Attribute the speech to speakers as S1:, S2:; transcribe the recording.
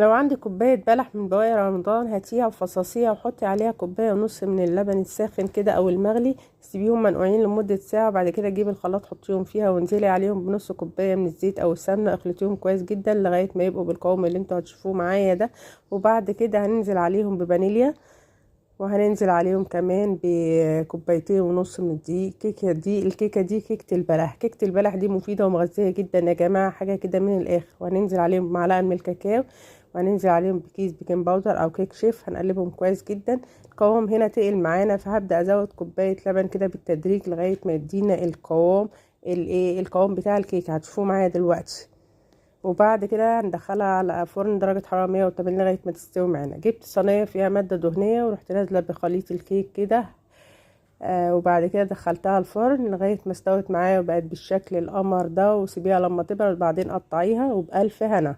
S1: لو عندك كوباية بلح من بواقي رمضان هاتيها وفصصيها وحطي عليها كوباية ونص من اللبن الساخن كده او المغلي، سيبيهم منقوعين لمدة ساعة، وبعد كده جيبي الخلاط حطيهم فيها وانزلي عليهم بنص كوباية من الزيت او السمنة، اخلطيهم كويس جدا لغاية ما يبقوا بالقوام اللي انتوا هتشوفوه معايا ده. وبعد كده هننزل عليهم بفانيليا، وهننزل عليهم كمان بكوبايتين ونص من الدقيق. الكيكه دي كيكه البلح. كيكه البلح دي مفيده ومغذيه جدا يا جماعه، حاجه كده من الاخر. وهننزل عليهم بمعلقه من الكاكاو، وهننزل عليهم بكيس بيكنج باودر او كيك شيف، هنقلبهم كويس جدا. القوام هنا تقل معانا، فهبدا ازود كوبايه لبن كده بالتدريج لغايه ما يدينا القوام القوام بتاع الكيكه، هتشوفوه معايا دلوقتي. وبعد كده هندخلها على فرن درجة حرارة 180 لغاية ما تستوي معانا. جبت صينية فيها مادة دهنية ورحت نازلة بخليط الكيك كده، وبعد كده دخلتها الفرن لغاية ما استوت معايا وبقت بالشكل القمر ده، وسيبيها لما تبرد بعدين قطعيها، وبألف هنا.